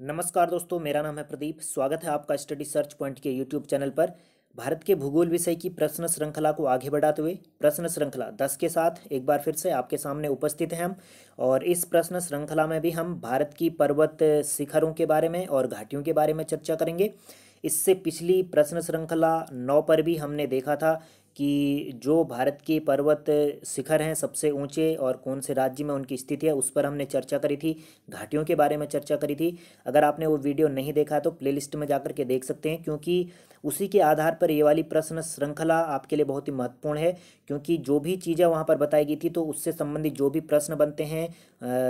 नमस्कार दोस्तों, मेरा नाम है प्रदीप। स्वागत है आपका स्टडी सर्च पॉइंट के यूट्यूब चैनल पर। भारत के भूगोल विषय की प्रश्न श्रृंखला को आगे बढ़ाते हुए प्रश्न श्रृंखला 10 के साथ एक बार फिर से आपके सामने उपस्थित हैं हम। और इस प्रश्न श्रृंखला में भी हम भारत की पर्वत शिखरों के बारे में और घाटियों के बारे में चर्चा करेंगे। इससे पिछली प्रश्न श्रृंखला 9 पर भी हमने देखा था कि जो भारत के पर्वत शिखर हैं सबसे ऊंचे और कौन से राज्य में उनकी स्थिति है, उस पर हमने चर्चा करी थी। घाटियों के बारे में चर्चा करी थी। अगर आपने वो वीडियो नहीं देखा है तो प्लेलिस्ट में जाकर के देख सकते हैं, क्योंकि उसी के आधार पर ये वाली प्रश्न श्रृंखला आपके लिए बहुत ही महत्वपूर्ण है। क्योंकि जो भी चीज़ें वहाँ पर बताई गई थी तो उससे संबंधित जो भी प्रश्न बनते हैं,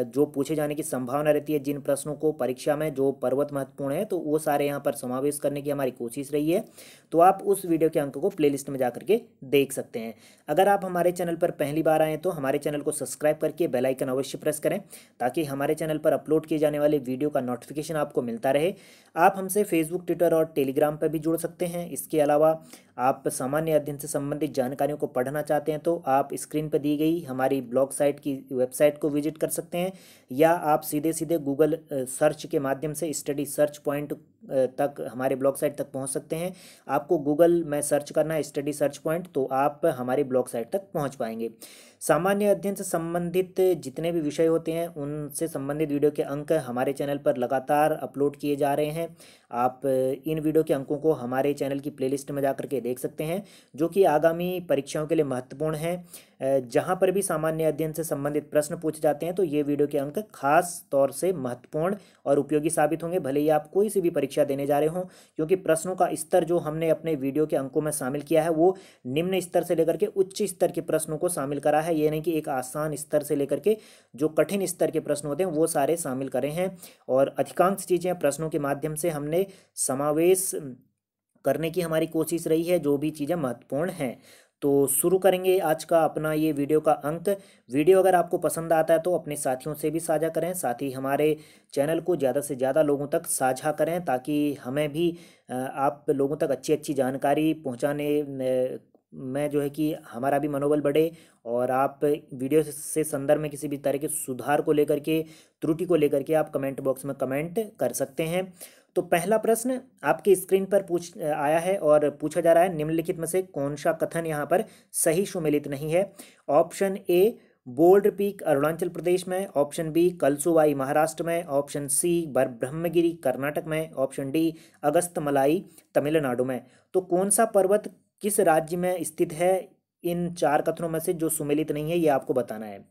जो पूछे जाने की संभावना रहती है, जिन प्रश्नों को परीक्षा में जो पर्वत महत्वपूर्ण है तो वो सारे यहाँ पर समावेश करने की हमारी कोशिश रही है। तो आप उस वीडियो के अंक को प्लेलिस्ट में जाकर के देख सकते हैं। अगर आप हमारे चैनल पर पहली बार आए तो हमारे चैनल को सब्सक्राइब करके बेल आइकन अवश्य प्रेस करें, ताकि हमारे चैनल पर अपलोड किए जाने वाले वीडियो का नोटिफिकेशन आपको मिलता रहे। आप हमसे फेसबुक, ट्विटर और टेलीग्राम पर भी जुड़ सकते हैं। इसके अलावा आप सामान्य अध्ययन से संबंधित जानकारियों को पढ़ना चाहते हैं तो आप स्क्रीन पर दी गई हमारी ब्लॉग साइट की वेबसाइट को विजिट कर सकते हैं, या आप सीधे सीधे गूगल सर्च के माध्यम से स्टडी सर्च पॉइंट तक हमारे ब्लॉग साइट तक पहुंच सकते हैं। आपको गूगल में सर्च करना है स्टडी सर्च पॉइंट, तो आप हमारी ब्लॉग साइट तक पहुंच पाएंगे। सामान्य अध्ययन से संबंधित जितने भी विषय होते हैं उनसे संबंधित वीडियो के अंक हमारे चैनल पर लगातार अपलोड किए जा रहे हैं। आप इन वीडियो के अंकों को हमारे चैनल की प्लेलिस्ट में जाकर के देख सकते हैं, जो कि आगामी परीक्षाओं के लिए महत्वपूर्ण है। जहाँ पर भी सामान्य अध्ययन से संबंधित प्रश्न पूछे जाते हैं तो ये वीडियो के अंक खास तौर से महत्वपूर्ण और उपयोगी साबित होंगे, भले ही आप कोई सी भी परीक्षा देने जा रहे हों। क्योंकि प्रश्नों का स्तर जो हमने अपने वीडियो के अंकों में शामिल किया है वो निम्न स्तर से लेकर के उच्च स्तर के प्रश्नों को शामिल करा है। ये नहीं कि एक आसान स्तर से लेकर के जो कठिन स्तर के प्रश्न होते हैं वो सारे शामिल करे हैं। और अधिकांश चीज़ें प्रश्नों के माध्यम से हमने समावेश करने की हमारी कोशिश रही है, जो भी चीज़ें महत्वपूर्ण हैं। तो शुरू करेंगे आज का अपना ये वीडियो का अंक। वीडियो अगर आपको पसंद आता है तो अपने साथियों से भी साझा करें, साथ ही हमारे चैनल को ज़्यादा से ज़्यादा लोगों तक साझा करें, ताकि हमें भी आप लोगों तक अच्छी अच्छी जानकारी पहुंचाने में जो है कि हमारा भी मनोबल बढ़े। और आप वीडियो से संदर्भ में किसी भी तरह के सुधार को लेकर के, त्रुटि को लेकर के आप कमेंट बॉक्स में कमेंट कर सकते हैं। तो पहला प्रश्न आपकी स्क्रीन पर आया है और पूछा जा रहा है, निम्नलिखित में से कौन सा कथन यहाँ पर सही सुमेलित नहीं है। Option a bold peak Arunachal Pradesh में, ऑप्शन बी कलसुवाई महाराष्ट्र में, ऑप्शन सी ब्रह्मगिरी कर्नाटक में, ऑप्शन डी अगस्तमलाई तमिलनाडु में। तो कौन सा पर्वत किस राज्य में स्थित है, इन चार कथनों में से जो सुमेलित नहीं है ये आपको बताना है।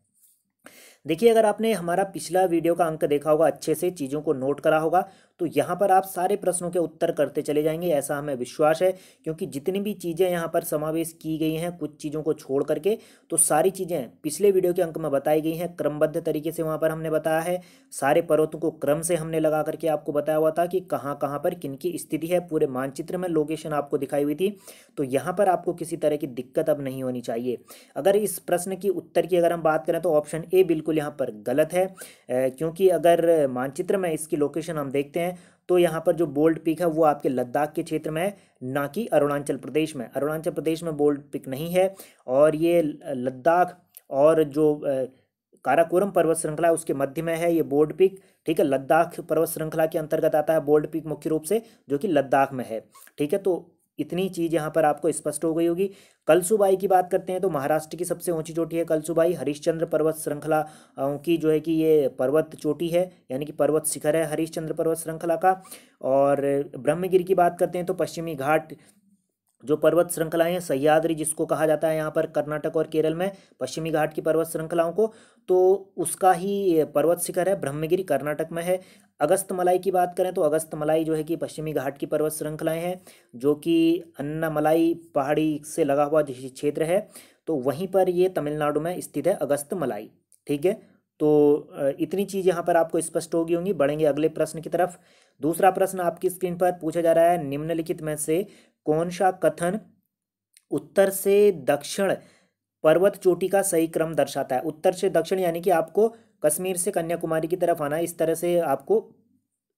देखिए, अगर आपने हमारा पिछला वीडियो का अंक देखा होगा, अच्छे से चीज़ों को नोट करा होगा, तो यहाँ पर आप सारे प्रश्नों के उत्तर करते चले जाएंगे, ऐसा हमें विश्वास है। क्योंकि जितनी भी चीज़ें यहाँ पर समावेश की गई हैं कुछ चीज़ों को छोड़ करके, तो सारी चीज़ें पिछले वीडियो के अंक में बताई गई हैं। क्रमबद्ध तरीके से वहाँ पर हमने बताया है, सारे पर्वतों को क्रम से हमने लगा करके आपको बताया हुआ था कि कहाँ कहाँ पर किनकी स्थिति है, पूरे मानचित्र में लोकेशन आपको दिखाई हुई थी। तो यहाँ पर आपको किसी तरह की दिक्कत अब नहीं होनी चाहिए। अगर इस प्रश्न की उत्तर की अगर हम बात करें तो ऑप्शन ए बिल्कुल यहाँ पर गलत है। क्योंकि अगर मानचित्र में इसकी लोकेशन हम देखते हैं तो यहाँ पर जो बोल्ड पिक है वो आपके लद्दाख के क्षेत्र में है, ना कि अरुणाचल प्रदेश में। अरुणाचल प्रदेश में बोल्ड पिक नहीं है, और ये लद्दाख और जो काराकोरम पर्वत श्रृंखला है उसके मध्य में है ये बोल्ड पिक। ठीक है, लद्दाख पर्वत श्रृंखला के अंतर्गत आता है बोल्ड पिक मुख्य रूप से, जो कि लद्दाख में है। ठीक है, तो इतनी चीज़ यहाँ पर आपको स्पष्ट हो गई होगी। कलसुबाई की बात करते हैं तो महाराष्ट्र की सबसे ऊंची चोटी है कलसुबाई। हरिश्चंद्र पर्वत श्रृंखला की जो है कि ये पर्वत चोटी है, यानी कि पर्वत शिखर है हरिश्चंद्र पर्वत श्रृंखला का। और ब्रह्मगिरी की बात करते हैं तो पश्चिमी घाट जो पर्वत श्रृंखलाएं हैं, सह्याद्री जिसको कहा जाता है यहाँ पर कर्नाटक और केरल में पश्चिमी घाट की पर्वत श्रृंखलाओं को, तो उसका ही पर्वत शिखर है ब्रह्मगिरी, कर्नाटक में है। अगस्तमलाई की बात करें तो अगस्तमलाई जो है कि पश्चिमी घाट की पर्वत श्रृंखलाएं हैं, जो कि अन्नामलाई पहाड़ी से लगा हुआ क्षेत्र है। तो वहीं पर ये तमिलनाडु में स्थित है अगस्तमलाई। ठीक है, तो इतनी चीज़ यहाँ पर आपको स्पष्ट होगी होंगी। बढ़ेंगे अगले प्रश्न की तरफ। दूसरा प्रश्न आपकी स्क्रीन पर पूछा जा रहा है, निम्नलिखित में से कौन सा कथन उत्तर से दक्षिण पर्वत चोटी का सही क्रम दर्शाता है। उत्तर से दक्षिण यानी कि आपको कश्मीर से कन्याकुमारी की तरफ आना है, इस तरह से आपको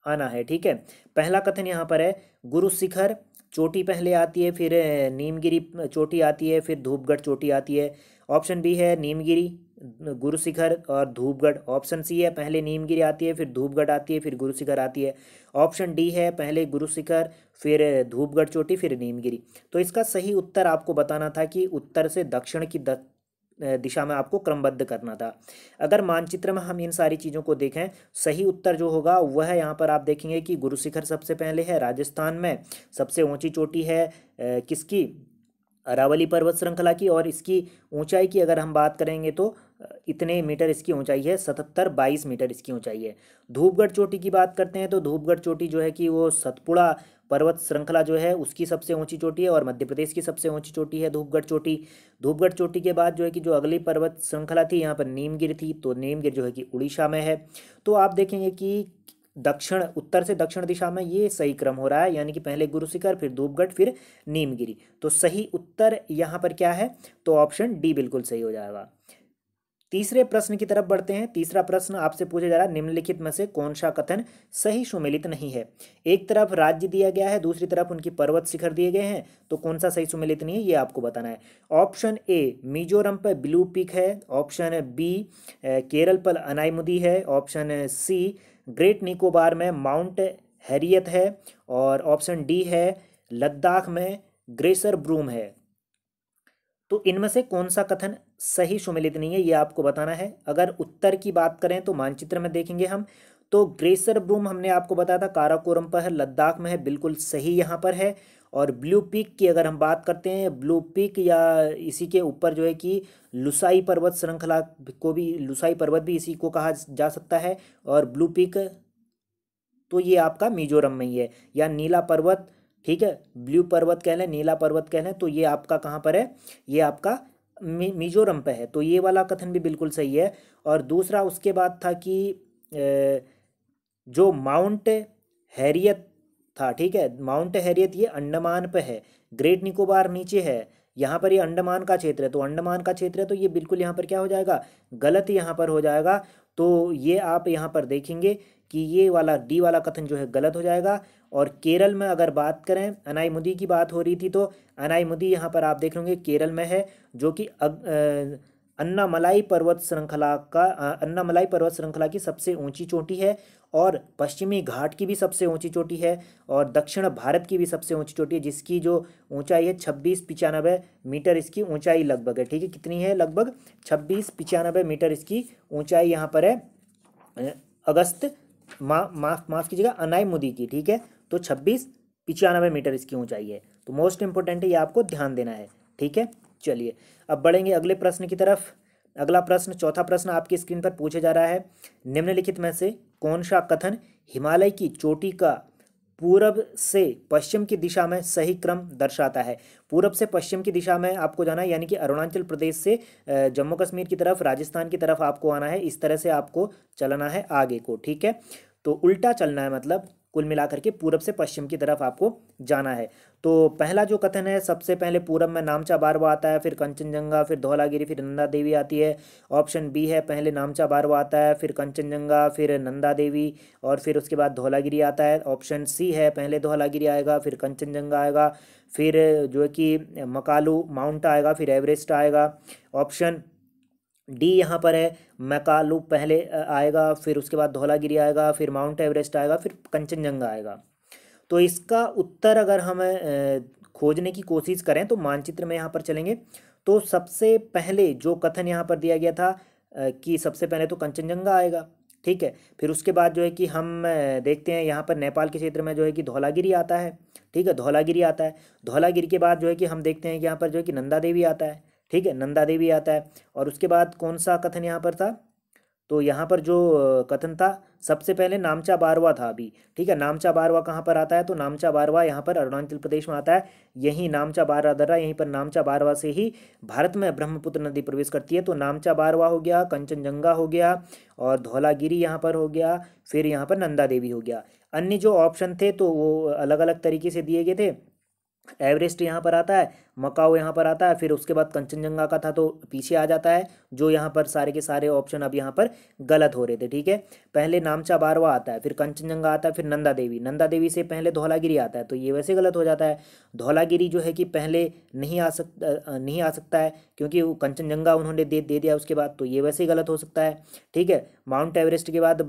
आना है। ठीक है, पहला कथन यहाँ पर है गुरु शिखर चोटी पहले आती है, फिर नीमगिरी चोटी आती है, फिर धूपगढ़ चोटी आती है। ऑप्शन बी है नीमगिरी गुरु शिखर और धूपगढ़। ऑप्शन सी है पहले नीमगिरी आती है, फिर धूपगढ़ आती है, फिर गुरु शिखर आती है। ऑप्शन डी है पहले गुरु शिखर, फिर धूपगढ़ चोटी, फिर नीमगिरी। तो इसका सही उत्तर आपको बताना था कि उत्तर से दक्षिण की दिशा में आपको क्रमबद्ध करना था। अगर मानचित्र में हम इन सारी चीज़ों को देखें, सही उत्तर जो होगा वह यहाँ पर आप देखेंगे कि गुरु शिखर सबसे पहले है राजस्थान में। सबसे ऊंची चोटी है किसकी, अरावली पर्वत श्रृंखला की, और इसकी ऊंचाई की अगर हम बात करेंगे तो इतने मीटर इसकी ऊंचाई है, 77-22 मीटर इसकी ऊंचाई है। धूपगढ़ चोटी की बात करते हैं तो धूपगढ़ चोटी जो है कि वो सतपुड़ा पर्वत श्रृंखला जो है उसकी सबसे ऊंची चोटी है, और मध्य प्रदेश की सबसे ऊंची चोटी है धूपगढ़ चोटी। धूपगढ़ चोटी के बाद जो है कि जो अगली पर्वत श्रृंखला थी यहाँ पर नीमगिरी थी, तो नीमगिरी जो है कि उड़ीसा में है। तो आप देखेंगे कि दक्षिण, उत्तर से दक्षिण दिशा में ये सही क्रम हो रहा है, यानी कि पहले गुरु शिखर, फिर धूपगढ़, फिर नीमगिरी। तो सही उत्तर यहाँ पर क्या है, तो ऑप्शन डी बिल्कुल सही हो जाएगा। तीसरे प्रश्न की तरफ बढ़ते हैं। तीसरा प्रश्न आपसे पूछा जा रहा है निम्नलिखित में से कौन सा कथन सही सुमेलित नहीं है। एक तरफ राज्य दिया गया है, दूसरी तरफ उनकी पर्वत शिखर दिए गए हैं, तो कौन सा सही सुमेलित नहीं है ये आपको बताना है। ऑप्शन ए मिजोरम पर ब्लू पीक है, ऑप्शन बी केरल पर अनाईमुदी है, ऑप्शन सी ग्रेट निकोबार में माउंट हैरियत है, और ऑप्शन डी है लद्दाख में ग्रेसर ब्रूम है। तो इनमें से कौन सा कथन सही सुमेलित नहीं है ये आपको बताना है। अगर उत्तर की बात करें तो मानचित्र में देखेंगे हम, तो ग्रेसर ब्रूम हमने आपको बताया था काराकोरम पर है, लद्दाख में है, बिल्कुल सही यहाँ पर है। और ब्लू पीक की अगर हम बात करते हैं, ब्लू पीक या इसी के ऊपर जो है कि लुसाई पर्वत श्रृंखला को भी, लुसाई पर्वत भी इसी को कहा जा सकता है, और ब्लू पीक तो ये आपका मिजोरम में ही है, या नीला पर्वत, ठीक है, ब्लू पर्वत कह लें, नीला पर्वत कह लें, तो ये आपका कहाँ पर है, ये आपका मिजोरम पे है। तो ये वाला कथन भी बिल्कुल सही है। और दूसरा उसके बाद था कि जो माउंट हैरियत था, ठीक है, माउंट हैरियत ये अंडमान पे है, ग्रेट निकोबार नीचे है, यहाँ पर ये अंडमान का क्षेत्र है, तो अंडमान का क्षेत्र है, तो ये बिल्कुल यहाँ पर क्या हो जाएगा, गलत यहाँ पर हो जाएगा। तो ये आप यहाँ पर देखेंगे कि ये वाला डी वाला कथन जो है गलत हो जाएगा। और केरल में अगर बात करें, अनाईमुदी की बात हो रही थी, तो अनाईमुदी यहाँ पर आप देख लेंगे केरल में है, जो कि अन्नामलाई पर्वत श्रृंखला का अन्नामलाई पर्वत श्रृंखला की सबसे ऊंची चोटी है, और पश्चिमी घाट की भी सबसे ऊंची चोटी है, और दक्षिण भारत की भी सबसे ऊंची चोटी है, जिसकी जो ऊंचाई है 2695 मीटर इसकी ऊंचाई लगभग है, ठीक है, कितनी है, लगभग 2695 मीटर इसकी ऊंचाई यहाँ पर है। अगस्त माफ कीजिएगा, अनाईमुदी की, ठीक है, तो 2695 मीटर इसकी ऊंचाई है। तो मोस्ट इंपोर्टेंट है, ये आपको ध्यान देना है, ठीक है। चलिए अब बढ़ेंगे अगले प्रश्न की तरफ। अगला प्रश्न, चौथा प्रश्न आपकी स्क्रीन पर पूछा जा रहा है, निम्नलिखित में से कौन सा कथन हिमालय की चोटी का पूरब से पश्चिम की दिशा में सही क्रम दर्शाता है। पूरब से पश्चिम की दिशा में आपको जाना है, यानी कि अरुणाचल प्रदेश से जम्मू कश्मीर की तरफ, राजस्थान की तरफ आपको आना है, इस तरह से आपको चलना है आगे को, ठीक है। तो उल्टा चलना है, मतलब कुल मिलाकर के पूरब से पश्चिम की तरफ आपको जाना है। तो पहला जो कथन है, सबसे पहले पूरब में नामचा बारवा आता है, फिर कंचनजंगा, फिर धौलागिरी, फिर नंदा देवी आती है। ऑप्शन बी है पहले नामचा बारवा आता है, फिर कंचनजंगा, फिर नंदा देवी, और फिर उसके बाद धौलागिरी आता है। ऑप्शन सी है पहले धौलागिरी आएगा, फिर कंचनजंगा आएगा, फिर जो है कि मकालू माउंट आएगा, फिर एवरेस्ट आएगा। ऑप्शन डी यहाँ पर है मैकालू पहले आएगा, फिर उसके बाद धौलागिरी आएगा, फिर माउंट एवरेस्ट आएगा, फिर कंचनजंगा आएगा। तो इसका उत्तर अगर हम खोजने की कोशिश करें तो मानचित्र में यहाँ पर चलेंगे, तो सबसे पहले जो कथन यहाँ पर दिया गया था कि सबसे पहले तो कंचनजंगा आएगा, ठीक है। फिर उसके बाद जो है कि हम देखते हैं यहाँ पर नेपाल के क्षेत्र में जो है कि धौलागिरी आता है, ठीक है, धौलागिरी आता है। धौलागिरी के बाद जो है कि हम देखते हैं कि यहाँ पर जो है कि नंदा देवी आता है, ठीक है, नंदा देवी आता है। और उसके बाद कौन सा कथन यहाँ पर था, तो यहाँ पर जो कथन था सबसे पहले नामचा बारवा था अभी, ठीक है। नामचा बारवा कहाँ पर आता है, तो नामचा बारवा यहाँ पर अरुणाचल प्रदेश में आता है, यहीं नामचा बारवा दर्रा, यहीं पर नामचा बारवा से ही भारत में ब्रह्मपुत्र नदी प्रवेश करती है। तो नामचा बारवा हो गया, कंचनजंगा हो गया, और धौलागिरी यहाँ पर हो गया, फिर यहाँ पर नंदा देवी हो गया। अन्य जो ऑप्शन थे तो वो अलग अलग तरीके से दिए गए थे। एवरेस्ट यहाँ पर आता है, मकाओ यहाँ पर आता है, फिर उसके बाद कंचनजंगा का था तो पीछे आ जाता है, जो यहाँ पर सारे के सारे ऑप्शन अब यहाँ पर गलत हो रहे थे। ठीक है, पहले नामचा बारवा आता है, फिर कंचनजंगा आता है, फिर नंदा देवी, नंदा देवी से पहले धौलागिरी आता है, तो ये वैसे गलत हो जाता है। धौलागिरी जो है कि पहले नहीं आ सकता है, क्योंकि वो कंचनजंगा उन्होंने दे दिया उसके बाद, तो ये वैसे ही गलत हो सकता है। ठीक है, माउंट एवरेस्ट के बाद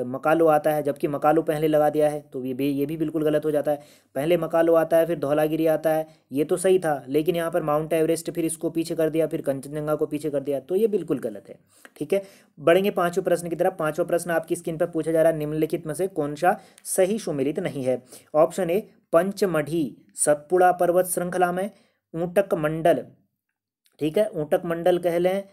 मकालो आता है, जबकि मकालो पहले लगा दिया है, तो ये भी बिल्कुल गलत हो जाता है। पहले मकालो आता है, फिर धौलागिरी आता है, ये तो सही था, लेकिन यहाँ पर माउंट एवरेस्ट फिर इसको पीछे कर दिया, फिर कंचनजंगा को पीछे कर दिया, तो ये बिल्कुल गलत है। ठीक है, बढ़ेंगे पांचवें प्रश्न की तरफ। पांचवा प्रश्न आपकी स्क्रीन पर पूछा जा रहा है, निम्नलिखित में से कौन सा सही सुमेलित नहीं है। ऑप्शन ए, पंचमढ़ी सतपुड़ा पर्वत श्रृंखला में ऊंटक मंडल, ठीक है, ऊंटक मंडल कह लें,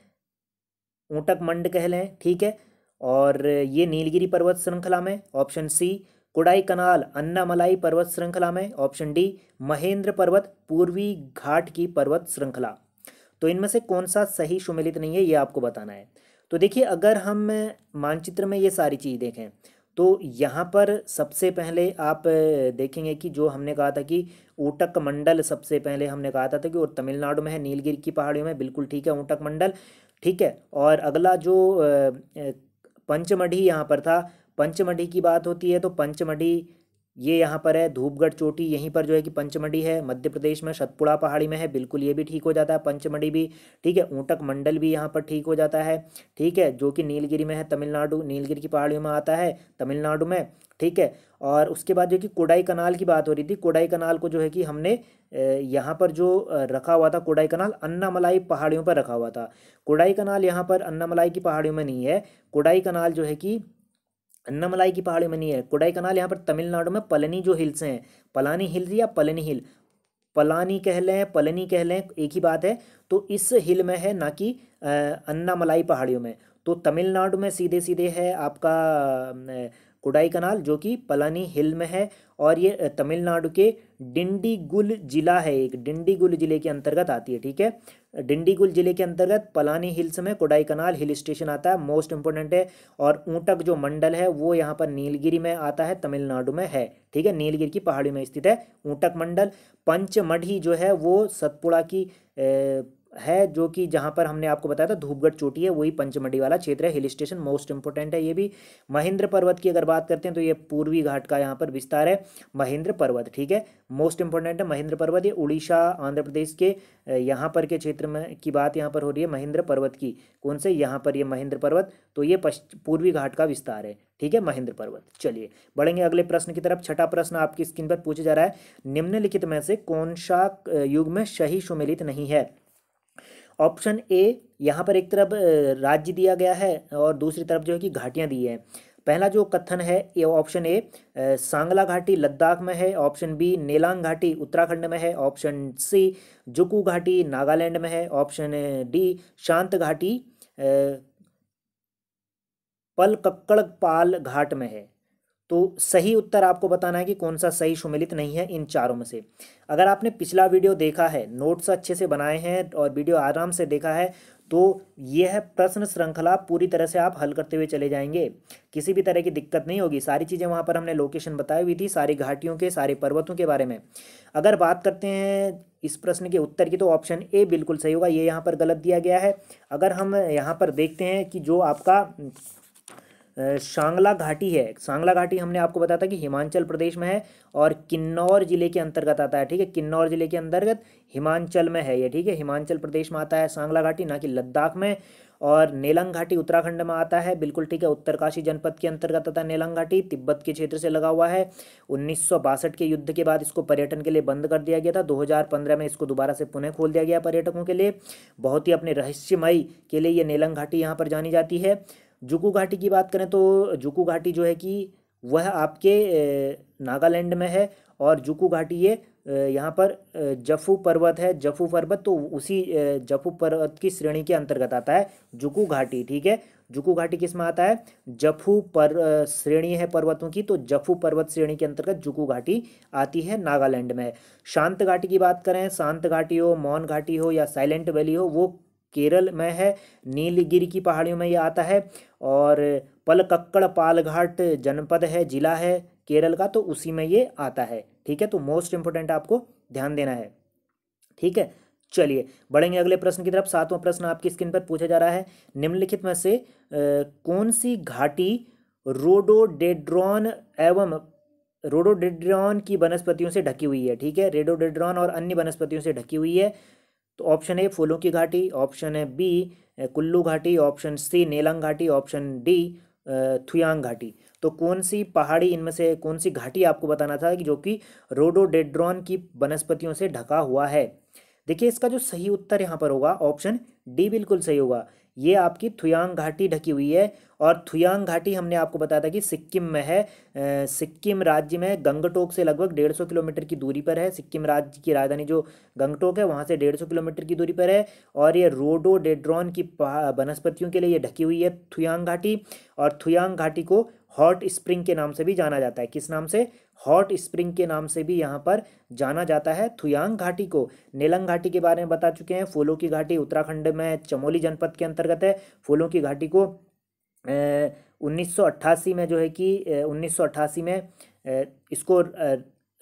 ऊंटक मंड कह लें, ठीक है, और ये नीलगिरी पर्वत श्रृंखला में। ऑप्शन सी, कोडाई कनाल अन्नामलाई पर्वत श्रृंखला में। ऑप्शन डी, महेंद्र पर्वत पूर्वी घाट की पर्वत श्रृंखला। तो इनमें से कौन सा सही सुमेलित नहीं है, ये आपको बताना है। तो देखिए, अगर हम मानचित्र में ये सारी चीज़ देखें तो यहाँ पर सबसे पहले आप देखेंगे कि जो हमने कहा था कि ऊटक मंडल, सबसे पहले हमने कहा था कि वो तमिलनाडु में है, नीलगिरी की पहाड़ियों में, बिल्कुल ठीक है, ऊटक मंडल। ठीक है, और अगला जो पंचमढ़ी यहाँ पर था, पंचमढ़ी की बात होती है तो पंचमढ़ी ये यहाँ पर है, धूपगढ़ चोटी यहीं पर जो है कि पंचमढ़ी है, मध्य प्रदेश में सतपुड़ा पहाड़ी में है, बिल्कुल ये भी ठीक हो जाता है, पंचमढ़ी भी। ठीक है, ऊंटक मंडल भी यहाँ पर ठीक हो जाता है। ठीक है, जो कि नीलगिरी में है, तमिलनाडु, नीलगिरी की पहाड़ियों में आता है, तमिलनाडु में। ठीक है, और उसके बाद जो कि कोडाई कनाल की बात हो रही थी, कोडाई कनाल को जो है कि हमने यहाँ पर जो रखा हुआ था, कोडाई कनाल अन्नामलाई पहाड़ियों पर रखा हुआ था। कोडाई कनाल यहाँ पर अन्नामलाई की पहाड़ियों में नहीं है, कोडाई कनाल जो है कि अन्नामलाई की पहाड़ी में नहीं है। कोडाई कनाल यहाँ पर तमिलनाडु में पलनी जो हिल्स हैं, पलानी हिल्स या पलनी हिल, पलानी कह लें, पलनी कह लें, एक ही बात है, तो इस हिल में है, ना कि अन्नामलाई पहाड़ियों में। तो तमिलनाडु में सीधे सीधे है आपका कोडाई कनाल, जो कि पलानी हिल में है, और ये तमिलनाडु के डिंडीगुल जिला है, एक डिंडीगुल जिले के अंतर्गत आती है। ठीक है, डिंडीगुल जिले के अंतर्गत पलानी हिल्स में कोडाई कनाल हिल स्टेशन आता है, मोस्ट इंपोर्टेंट है। और ऊंटक जो मंडल है वो यहाँ पर नीलगिरी में आता है, तमिलनाडु में है। ठीक है, नीलगिरी की पहाड़ी में स्थित है ऊंटक मंडल। पंचमढ़ी जो है वो सतपुड़ा की है, जो कि जहाँ पर हमने आपको बताया था धूपगढ़ चोटी है, वही पंचमढ़ी वाला क्षेत्र है, हिल स्टेशन, मोस्ट इंपोर्टेंट है ये भी। महेंद्र पर्वत की अगर बात करते हैं तो ये पूर्वी घाट का यहाँ पर विस्तार है, महेंद्र पर्वत। ठीक है, मोस्ट इंपोर्टेंट है महेंद्र पर्वत, ये उड़ीसा आंध्र प्रदेश के यहाँ पर के क्षेत्र में की बात यहाँ पर हो रही है, महेंद्र पर्वत की। कौन से, यहाँ पर ये महेंद्र पर्वत, तो ये पूर्वी घाट का विस्तार है। ठीक है, महेंद्र पर्वत। चलिए बढ़ेंगे अगले प्रश्न की तरफ। छठा प्रश्न आपकी स्क्रीन पर पूछा जा रहा है, निम्नलिखित में से कौन सा युग में सही सुमेलित नहीं है। ऑप्शन ए, यहाँ पर एक तरफ राज्य दिया गया है और दूसरी तरफ जो है कि घाटियाँ दी है। पहला जो कथन है ये ऑप्शन ए सांगला घाटी लद्दाख में है। ऑप्शन बी, नेलांग घाटी उत्तराखंड में है। ऑप्शन सी, जुकू घाटी नागालैंड में है। ऑप्शन डी, शांत घाटी पलकक्कड़ पाल घाट में है। तो सही उत्तर आपको बताना है कि कौन सा सही सुमेलित नहीं है इन चारों में से। अगर आपने पिछला वीडियो देखा है, नोट्स अच्छे से बनाए हैं और वीडियो आराम से देखा है, तो यह प्रश्न श्रृंखला पूरी तरह से आप हल करते हुए चले जाएंगे, किसी भी तरह की दिक्कत नहीं होगी। सारी चीज़ें वहाँ पर हमने लोकेशन बताई हुई थी, सारी घाटियों के, सारे पर्वतों के बारे में। अगर बात करते हैं इस प्रश्न के उत्तर की, तो ऑप्शन ए बिल्कुल सही होगा, ये यहाँ पर गलत दिया गया है। अगर हम यहाँ पर देखते हैं कि जो आपका सांगला घाटी है, सांगला घाटी हमने आपको बताया था कि हिमाचल प्रदेश में है और किन्नौर जिले के अंतर्गत आता है। ठीक है, किन्नौर जिले के अंतर्गत हिमाचल में है ये। ठीक है, हिमाचल प्रदेश में आता है सांगला घाटी, ना कि लद्दाख में। और नेलंग घाटी उत्तराखंड में आता है, बिल्कुल ठीक है, उत्तरकाशी जनपद के अंतर्गत आता है नेलंग घाटी, तिब्बत के क्षेत्र से लगा हुआ है। 1962 के युद्ध के बाद इसको पर्यटन के लिए बंद कर दिया गया था, 2015 में इसको दोबारा से पुनः खोल दिया गया पर्यटकों के लिए। बहुत ही अपने रहस्यमयी के लिए ये नेलंग घाटी यहाँ पर जानी जाती है। जुकू घाटी की बात करें तो जुकू घाटी जो है कि वह आपके नागालैंड में है, और जुकू घाटी ये यहाँ पर जफू पर्वत है, जफू पर्वत, तो उसी जफू पर्वत की श्रेणी के अंतर्गत आता है जुकू घाटी। ठीक है, जुकू घाटी किस में आता है, जफू पर श्रेणी है पर्वतों की, तो जफू पर्वत श्रेणी के अंतर्गत जुकू घाटी आती है, नागालैंड में। शांत घाटी की बात करें, शांत घाटी हो, मौन घाटी हो या साइलेंट वैली हो, वो केरल में है, नीलगिरी की पहाड़ियों में ये आता है। और पलकक्कड़ पालघाट जनपद है, जिला है केरल का, तो उसी में ये आता है। ठीक है, तो मोस्ट इंपोर्टेंट आपको ध्यान देना है। ठीक है, चलिए बढ़ेंगे अगले प्रश्न की तरफ। सातवां प्रश्न आपकी स्क्रीन पर पूछा जा रहा है, निम्नलिखित में से कौन सी घाटी रोडोडेड्रॉन एवं रोडोडेड्रॉन की वनस्पतियों से ढकी हुई है? ठीक है, रोडोडेड्रॉन और अन्य वनस्पतियों से ढकी हुई है। तो ऑप्शन ए फूलों की घाटी, ऑप्शन है बी कुल्लू घाटी, ऑप्शन सी नेलंग घाटी, ऑप्शन डी थुयांग घाटी। तो कौन सी पहाड़ी इनमें से कौन सी घाटी आपको बताना था कि जो कि रोडोडेड्रॉन की वनस्पतियों से ढका हुआ है? देखिए इसका जो सही उत्तर यहाँ पर होगा ऑप्शन डी बिल्कुल सही होगा। ये आपकी थुयांग घाटी ढकी हुई है। और थुयांग घाटी हमने आपको बताया था कि सिक्किम में है। सिक्किम राज्य में गंगटोक से लगभग 150 किलोमीटर की दूरी पर है। सिक्किम राज्य की राजधानी जो गंगटोक है वहाँ से 150 किलोमीटर की दूरी पर है। और ये रोडोडेड्रॉन की वनस्पतियों के लिए ये ढकी हुई है थुयांग घाटी। और थुयांग घाटी को हॉट स्प्रिंग के नाम से भी जाना जाता है। किस नाम से? हॉट स्प्रिंग के नाम से भी यहाँ पर जाना जाता है थुयांग घाटी को। नेलंग घाटी के बारे में बता चुके हैं। फूलों की घाटी उत्तराखंड में चमोली जनपद के अंतर्गत है। फूलों की घाटी को 1988 में जो है कि 1988 में इसको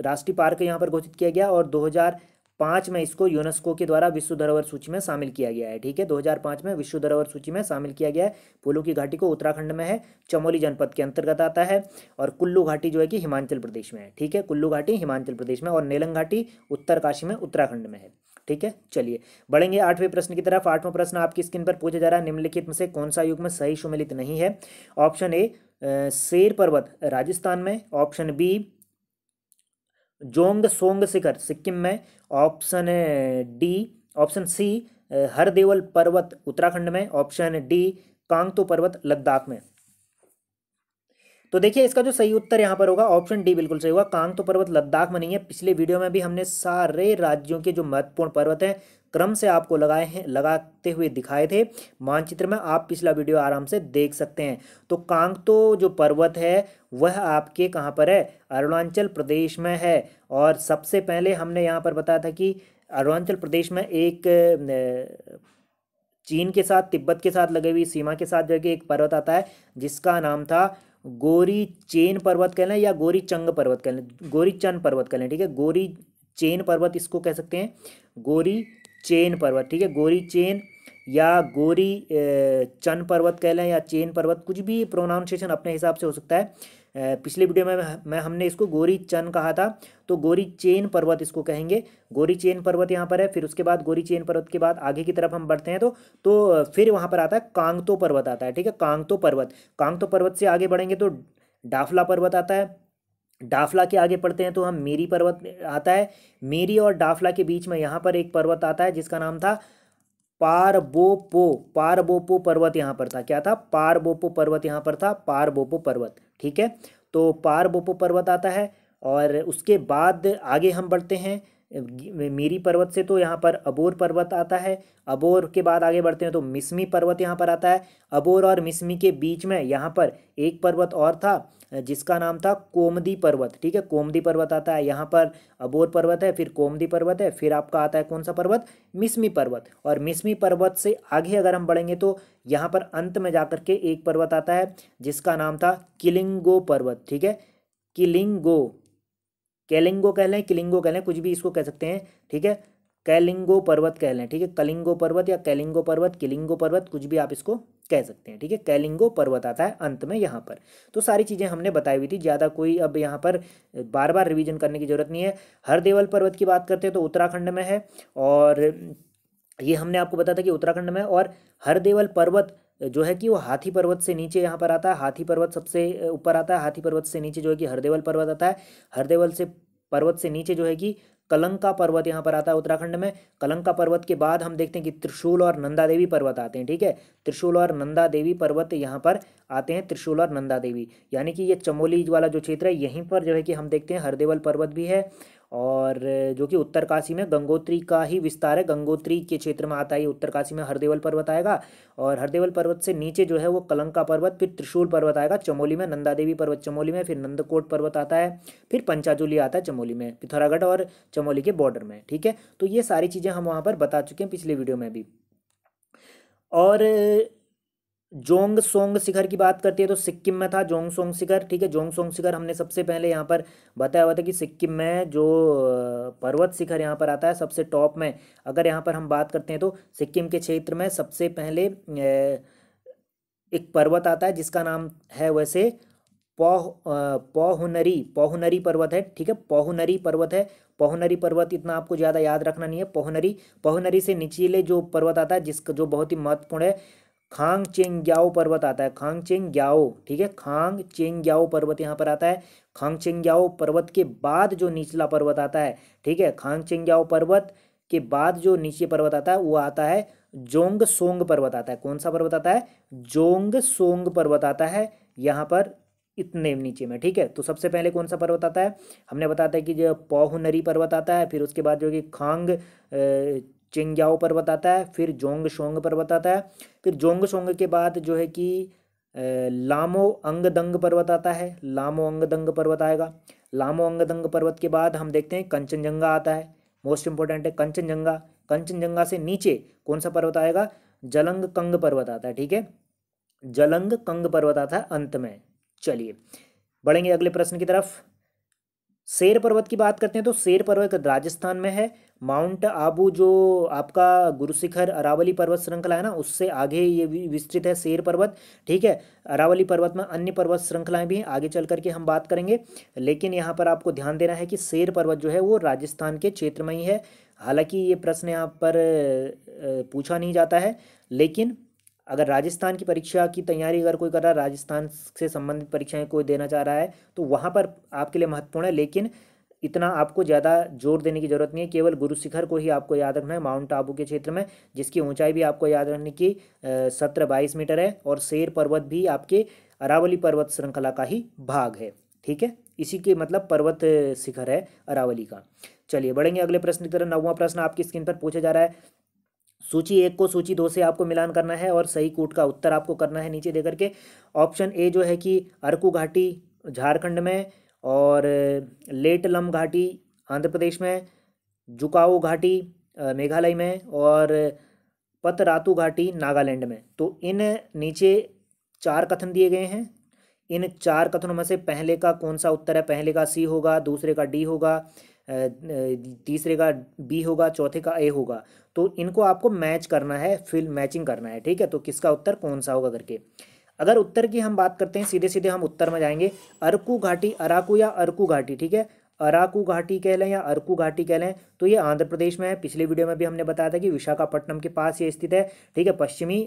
राष्ट्रीय पार्क यहाँ पर घोषित किया गया। और 2005 में इसको यूनेस्को के द्वारा विश्व धरोहर सूची में शामिल किया गया है। ठीक है, 2005 में विश्व धरोहर सूची में शामिल किया गया है। फूलों की घाटी को उत्तराखंड में है, चमोली जनपद के अंतर्गत आता है। और कुल्लू घाटी जो है कि हिमाचल प्रदेश में है। ठीक है, कुल्लू घाटी हिमाचल प्रदेश में और नेलंग घाटी उत्तरकाशी में उत्तराखंड में है। ठीक है, चलिए बढ़ेंगे आठवें प्रश्न की तरफ। आठवां प्रश्न आपकी स्क्रीन पर पूछा जा रहा है, निम्नलिखित में से कौन सा युग्म सही सुमेलित नहीं है? ऑप्शन ए शेर पर्वत राजस्थान में, ऑप्शन बी जोंग सोंग शिखर सिक्किम में, option D option C Hardeol पर्वत उत्तराखंड में, ऑप्शन डी कांगतो पर्वत लद्दाख में। तो देखिए इसका जो सही उत्तर यहाँ पर होगा ऑप्शन डी बिल्कुल सही होगा। कांगतो पर्वत लद्दाख में नहीं है। पिछले वीडियो में भी हमने सारे राज्यों के जो महत्वपूर्ण पर्वत हैं क्रम से आपको लगाते हुए दिखाए थे मानचित्र में। आप पिछला वीडियो आराम से देख सकते हैं। तो कांगतो जो पर्वत है वह आपके कहाँ पर है? अरुणाचल प्रदेश में है। और सबसे पहले हमने यहाँ पर बताया था कि अरुणाचल प्रदेश में एक चीन के साथ तिब्बत के साथ लगे हुई सीमा के साथ जो है कि एक पर्वत आता है जिसका नाम था गोरी चेन पर्वत कह लें या गोरी चंग पर्वत कह लें, गोरी चंद पर्वत कह लें। ठीक है, गोरी चेन पर्वत इसको कह सकते हैं, गोरी चेन पर्वत। ठीक है, गोरी चेन या गोरी चंद पर्वत कह लें या चेन पर्वत, कुछ भी प्रोनाउंसिएशन अपने हिसाब से हो सकता है। पिछले वीडियो में हमने इसको गोरी चंद कहा था, तो गोरी चेन पर्वत इसको कहेंगे। गोरी चेन पर्वत यहाँ पर है। फिर उसके बाद गोरी चेन पर्वत के बाद आगे की तरफ हम बढ़ते हैं तो फिर वहाँ पर आता है कांगतो पर्वत आता है। ठीक है, कांगतो पर्वत। कांगतो पर्वत से आगे बढ़ेंगे तो डाफला पर्वत आता है। डाफला के आगे पढ़ते हैं तो हम मेरी पर्वत आता है। मेरी और डाफला के बीच में यहाँ पर एक पर्वत आता है जिसका नाम था पारबोपो। पारबोपो पर्वत यहाँ पर था। क्या था? पारबोपो पर्वत यहाँ पर था, पारबोपो पर्वत। ठीक है, तो पारबोपो पर्वत आता है। और उसके बाद आगे हम बढ़ते हैं मेरी पर्वत से तो यहाँ पर अबोर पर्वत आता है। अबोर के बाद आगे बढ़ते हैं तो मिसमी पर्वत यहाँ पर आता है। अबोर और मिसमी के बीच में यहाँ पर एक पर्वत और था जिसका नाम था कोमदी पर्वत। ठीक है, कोमदी पर्वत आता है। यहाँ पर अबोर पर्वत है, फिर कोमदी पर्वत है, फिर आपका आता है कौन सा पर्वत? मिसमी पर्वत। और मिसमी पर्वत से आगे अगर हम बढ़ेंगे तो यहाँ पर अंत में जाकर के एक पर्वत आता है जिसका नाम था किलिंगो पर्वत। ठीक है, किलिंगो, कैलिंगो कह लें, किलिंगो कह लें, कुछ भी इसको कह सकते हैं। ठीक है, कैलिंगो पर्वत कह लें। ठीक है, कलिंगो पर्वत या कैलिंगो पर्वत, किलिंगो पर्वत, कुछ भी आप इसको कह सकते हैं। ठीक है, कैलिंगो पर्वत आता है अंत में यहाँ पर। तो सारी चीज़ें हमने बताई हुई थी, ज़्यादा कोई अब यहाँ पर बार बार रिवीजन करने की जरूरत नहीं है। हरदेवल पर्वत की बात करते हैं तो उत्तराखंड में है। और ये हमने आपको बताया था कि उत्तराखंड में। और हरदेवल पर्वत जो है कि वो हाथी पर्वत से नीचे यहाँ पर आता है। हाथी पर्वत सबसे ऊपर आता है, हाथी पर्वत से नीचे जो है कि हरदेवल पर्वत आता है। हरदेवल से पर्वत से नीचे जो है कि कलंका पर्वत यहाँ पर आता है उत्तराखंड में। कलंका पर्वत के बाद हम देखते हैं कि त्रिशूल और नंदा देवी पर्वत आते हैं। ठीक है, त्रिशूल और नंदा देवी पर्वत यहाँ पर आते हैं, त्रिशूल और नंदा देवी, यानी कि ये चमोली वाला जो क्षेत्र है यहीं पर जो है कि हम देखते हैं हरदेवल पर्वत भी है। और जो कि उत्तरकाशी में गंगोत्री का ही विस्तार है, गंगोत्री के क्षेत्र में आता है। उत्तरकाशी में हरदेवल पर्वत आएगा। और हरदेवल पर्वत से नीचे जो है वो कलंका पर्वत, फिर त्रिशूल पर्वत आएगा चमोली में, नंदा देवी पर्वत चमोली में, फिर नंदकोट पर्वत आता है, फिर पंचाजुली आता है चमोली में, पिथौरागढ़ और चमोली के बॉर्डर में। ठीक है, तो ये सारी चीज़ें हम वहाँ पर बता चुके हैं पिछले वीडियो में भी। और जोंग सोंग शिखर की बात करती है तो सिक्किम में था जोंग सोंग शिखर, ठीक है। जोंग सोंग शिखर हमने सबसे पहले यहाँ पर बताया हुआ था कि सिक्किम में जो पर्वत शिखर यहाँ पर आता है सबसे टॉप में, अगर यहाँ पर हम बात करते हैं तो सिक्किम के क्षेत्र में सबसे पहले एक पर्वत आता है जिसका नाम है वैसे पौहुनरी, पौहुनरी पर्वत है, ठीक है। पौहुनरी पर्वत है। पौहुनरी पर्वत इतना आपको ज़्यादा याद रखना नहीं है। पौहुनरी, पौहुनरी से निचले जो पर्वत आता है जिसका जो बहुत ही महत्वपूर्ण है, खांग चेंग्याओ पर्वत आता है। खांग चेंग्याओ, ठीक है। खांग चेंग्याओ पर्वत यहाँ पर आता है। खांग चेंग्याओ पर्वत के बाद जो निचला पर्वत आता है, ठीक है, खांग चेंग्याओ पर्वत के बाद जो नीचे पर्वत आता है वो आता है जोंग सोंग पर्वत आता है। कौन सा पर्वत आता है? जोंग सोंग पर्वत आता है यहाँ पर इतने नीचे में, ठीक है। तो सबसे पहले कौन सा पर्वत आता है? हमने बताया था कि जो पौहुनरी पर्वत आता है, फिर उसके बाद जो कि खांग चिंग्याओ पर्वत आता है, फिर जोंग शोंग पर्वत आता है, फिर जोंग शोंग के बाद जो है कि लामो अंगदंग पर्वत आता है। लामो अंगदंग पर्वत आएगा। लामो अंगदंग पर्वत के बाद हम देखते हैं कंचनजंगा आता है। मोस्ट इंपॉर्टेंट है कंचनजंगा। कंचनजंगा से नीचे कौन सा पर्वत आएगा? जलंग कंग पर्वत आता है, ठीक है। जलंग कंग पर्वत आता है अंत में। चलिए बढ़ेंगे अगले प्रश्न की तरफ। शेर पर्वत की बात करते हैं तो शेर पर्वत राजस्थान में है। माउंट आबू जो आपका गुरु शिखर अरावली पर्वत श्रृंखला है ना, उससे आगे ये विस्तृत है शेर पर्वत, ठीक है। अरावली पर्वत में अन्य पर्वत श्रृंखलाएं भी हैं, आगे चल करके हम बात करेंगे, लेकिन यहाँ पर आपको ध्यान देना है कि शेर पर्वत जो है वो राजस्थान के क्षेत्र में ही है। हालांकि ये प्रश्न यहाँ पर पूछा नहीं जाता है, लेकिन अगर राजस्थान की परीक्षा की तैयारी अगर कोई कर रहा है, राजस्थान से संबंधित परीक्षाएं कोई देना चाह रहा है, तो वहाँ पर आपके लिए महत्वपूर्ण है। लेकिन इतना आपको ज़्यादा जोर देने की जरूरत नहीं है, केवल गुरु शिखर को ही आपको याद रखना है माउंट आबू के क्षेत्र में, जिसकी ऊंचाई भी आपको याद रखने की 17-22 मीटर है, और शेर पर्वत भी आपके अरावली पर्वत श्रृंखला का ही भाग है, ठीक है। इसी के मतलब पर्वत शिखर है अरावली का। चलिए बढ़ेंगे अगले प्रश्न की तरफ। 9वां प्रश्न आपकी स्क्रीन पर पूछा जा रहा है। सूची 1 को सूची 2 से आपको मिलान करना है और सही कूट का उत्तर आपको करना है नीचे देकर के। ऑप्शन ए जो है कि अरकू घाटी झारखंड में, और लेटलम घाटी आंध्र प्रदेश में, जुकाऊ घाटी मेघालय में, और पतरातू घाटी नागालैंड में। तो इन नीचे 4 कथन दिए गए हैं। इन 4 कथनों में से पहले का कौन सा उत्तर है? पहले का सी होगा, दूसरे का डी होगा, तीसरे का बी होगा, चौथे का ए होगा। तो इनको आपको मैच करना है, फिर मैचिंग करना है, ठीक है। तो किसका उत्तर कौन सा होगा करके, अगर उत्तर की हम बात करते हैं सीधे सीधे हम उत्तर में जाएंगे। अरकू घाटी, अराकू या अरकू घाटी, ठीक है। अराकू घाटी कह लें या अरकू घाटी कह लें, तो ये आंध्र प्रदेश में है। पिछले वीडियो में भी हमने बताया था कि विशाखापट्टनम के पास ये स्थित है, ठीक है। पश्चिमी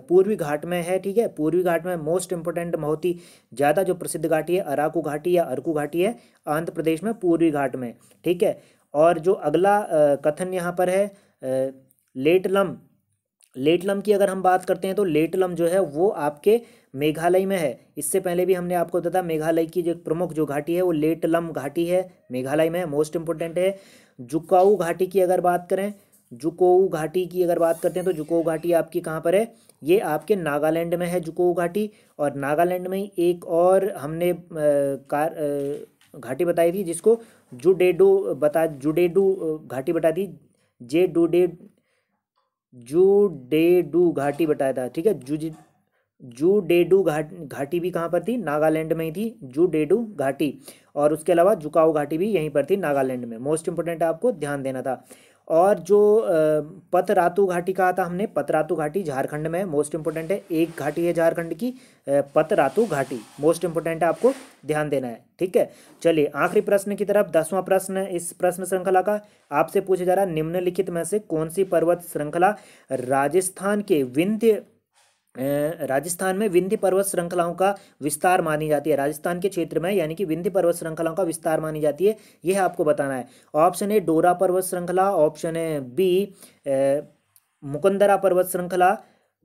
पूर्वी घाट में है, ठीक है। पूर्वी घाट में मोस्ट इंपोर्टेंट बहुत ही ज़्यादा जो प्रसिद्ध घाटी है अराकू घाटी या अरकू घाटी है, आंध्र प्रदेश में पूर्वी घाट में, ठीक है। और जो अगला कथन यहाँ पर है लेटलम, लेटलम की अगर हम बात करते हैं तो लेटलम जो है वो आपके मेघालय में है। इससे पहले भी हमने आपको बताया मेघालय की जो प्रमुख जो घाटी है वो लेटलम घाटी है, मेघालय में, मोस्ट इंपोर्टेंट है। जुकाऊ घाटी की अगर बात करें, जुकोऊ घाटी की अगर बात करते हैं तो जुकोऊ घाटी आपकी कहाँ पर है? ये आपके नागालैंड में है जुकोऊ घाटी। और नागालैंड में एक और हमने घाटी बताई थी जिसको जुडेडू घाटी बता दी, जुडेडू घाटी बताया था, ठीक है। जुडेडू घाटी भी कहाँ पर थी? नागालैंड में ही थी जुडेडू घाटी। और उसके अलावा जुकाऊ घाटी भी यहीं पर थी नागालैंड में, मोस्ट इंपोर्टेंट आपको ध्यान देना था। और जो पतरातू घाटी कहा था हमने, पतरातू घाटी झारखंड में, मोस्ट इंपोर्टेंट है। एक घाटी है झारखंड की पतरातू घाटी, मोस्ट इंपोर्टेंट है, आपको ध्यान देना है, ठीक है। चलिए आखिरी प्रश्न की तरफ, 10वां प्रश्न इस प्रश्न श्रृंखला का आपसे पूछा जा रहा है, निम्नलिखित में से कौन सी पर्वत श्रृंखला राजस्थान में विंध्य पर्वत श्रृंखलाओं का विस्तार मानी जाती है? राजस्थान के क्षेत्र में यानी कि विंध्य पर्वत श्रृंखलाओं का विस्तार मानी जाती है, यह आपको बताना है। ऑप्शन ए डोरा पर्वत श्रृंखला, ऑप्शन ए बी मुकंदरा पर्वत श्रृंखला,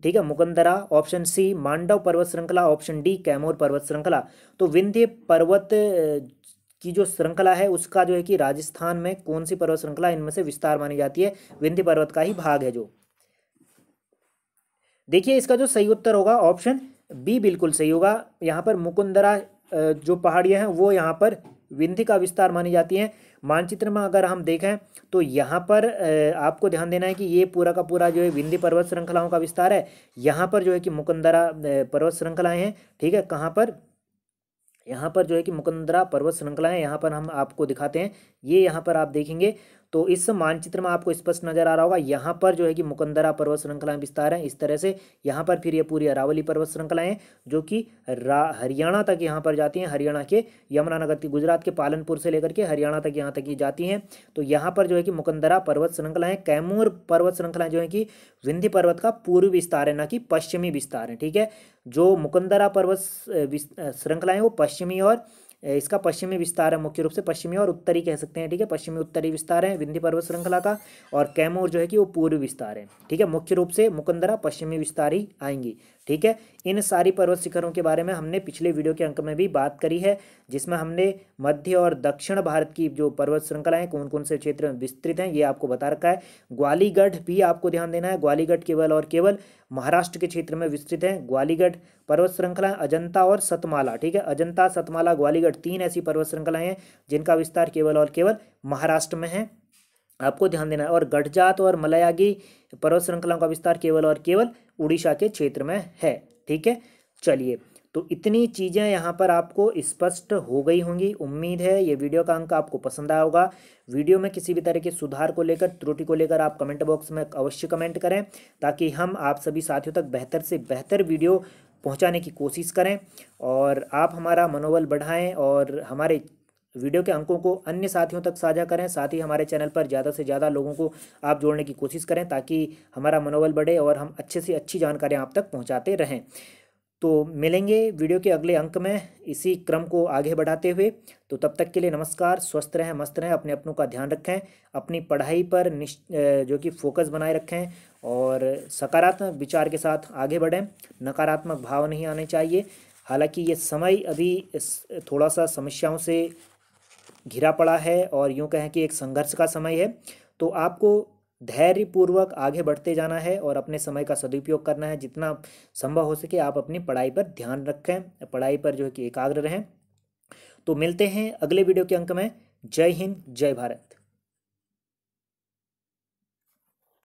ठीक है, मुकंदरा, ऑप्शन सी मांडव पर्वत श्रृंखला, ऑप्शन डी कैमूर पर्वत श्रृंखला। तो विंध्य पर्वत की जो श्रृंखला है उसका जो है कि राजस्थान में कौन सी पर्वत श्रृंखला इनमें से विस्तार मानी जाती है? विंध्य पर्वत का ही भाग है जो। देखिए इसका जो सही उत्तर होगा ऑप्शन बी बिल्कुल सही होगा। यहाँ पर मुकुंदरा जो पहाड़ियाँ हैं वो यहाँ पर विंध्य का विस्तार मानी जाती हैं। मानचित्र में अगर हम देखें तो यहाँ पर आपको ध्यान देना है कि ये पूरा का पूरा जो है विंध्य पर्वत श्रृंखलाओं का विस्तार है। यहाँ पर जो है कि मुकंदरा पर्वत श्रृंखलाएं हैं, ठीक है। कहाँ पर? यहाँ पर जो है कि मुकंदरा पर्वत श्रृंखलाएं, यहाँ पर हम आपको दिखाते हैं। ये यहाँ पर आप देखेंगे तो इस मानचित्र में आपको स्पष्ट नजर आ रहा होगा, यहाँ पर जो है कि मुकंदरा पर्वत श्रृंखलाएं विस्तार हैं इस तरह से। यहाँ पर फिर ये पूरी अरावली पर्वत श्रृंखलाएं हैं जो कि हरियाणा तक यहाँ पर जाती हैं, हरियाणा के यमुनानगर की, गुजरात के पालनपुर से लेकर के हरियाणा तक यहाँ तक ये जाती हैं। तो यहाँ पर जो है कि मुकंदरा पर्वत श्रृंखलाएं, कैमूर पर्वत श्रृंखलाएं जो है कि विंध्य पर्वत का पूर्वी विस्तार है, ना कि पश्चिमी विस्तार है, ठीक है। जो मुकंदरा पर्वत श्रृंखलाएं वो पश्चिमी और इसका पश्चिमी विस्तार है, मुख्य रूप से पश्चिमी और उत्तरी कह सकते हैं, ठीक है। पश्चिमी उत्तरी विस्तार है विंध्य पर्वत श्रृंखला का, और कैमूर जो है कि वो पूर्वी विस्तार है, ठीक है। मुख्य रूप से मुकंदरा पश्चिमी विस्तार ही आएंगी, ठीक है। इन सारी पर्वत शिखरों के बारे में हमने पिछले वीडियो के अंक में भी बात करी है, जिसमें हमने मध्य और दक्षिण भारत की जो पर्वत श्रृंखलाएं कौन कौन से क्षेत्र में विस्तृत हैं ये आपको बता रखा है। ग्वालीगढ़ भी आपको ध्यान देना है, ग्वालीगढ़ केवल और केवल महाराष्ट्र के क्षेत्र में विस्तृत है। ग्वालीगढ़ पर्वत श्रृंखला, अजंता और सतमाला, ठीक है। अजंता, सतमाला, ग्वालीगढ़ 3 ऐसी पर्वत श्रृंखलाएं हैं जिनका विस्तार केवल और केवल महाराष्ट्र में है, आपको ध्यान देना है। और गढ़जात और मलयागी पर्वत श्रृंखलाओं का विस्तार केवल और केवल उड़ीसा के क्षेत्र में है, ठीक है। चलिए, तो इतनी चीज़ें यहाँ पर आपको स्पष्ट हो गई होंगी। उम्मीद है ये वीडियो का अंक आपको पसंद आया होगा। वीडियो में किसी भी तरह के सुधार को लेकर, त्रुटि को लेकर आप कमेंट बॉक्स में अवश्य कमेंट करें, ताकि हम आप सभी साथियों तक बेहतर से बेहतर वीडियो पहुँचाने की कोशिश करें और आप हमारा मनोबल बढ़ाएं और हमारे वीडियो के अंकों को अन्य साथियों तक साझा करें। साथ ही हमारे चैनल पर ज़्यादा से ज़्यादा लोगों को आप जोड़ने की कोशिश करें, ताकि हमारा मनोबल बढ़े और हम अच्छे से अच्छी जानकारियाँ आप तक पहुँचाते रहें। तो मिलेंगे वीडियो के अगले अंक में इसी क्रम को आगे बढ़ाते हुए। तो तब तक के लिए नमस्कार, स्वस्थ रहें, मस्त रहें, अपने अपनों का ध्यान रखें, अपनी पढ़ाई पर जो कि फोकस बनाए रखें और सकारात्मक विचार के साथ आगे बढ़ें। नकारात्मक भाव नहीं आने चाहिए। हालांकि ये समय अभी थोड़ा सा समस्याओं से घिरा पड़ा है और यूँ कहें कि एक संघर्ष का समय है, तो आपको धैर्यपूर्वक आगे बढ़ते जाना है और अपने समय का सदुपयोग करना है। जितना संभव हो सके आप अपनी पढ़ाई पर ध्यान रखें, पढ़ाई पर जो है कि एकाग्र रहें। तो मिलते हैं अगले वीडियो के अंक में। जय हिंद, जय भारत।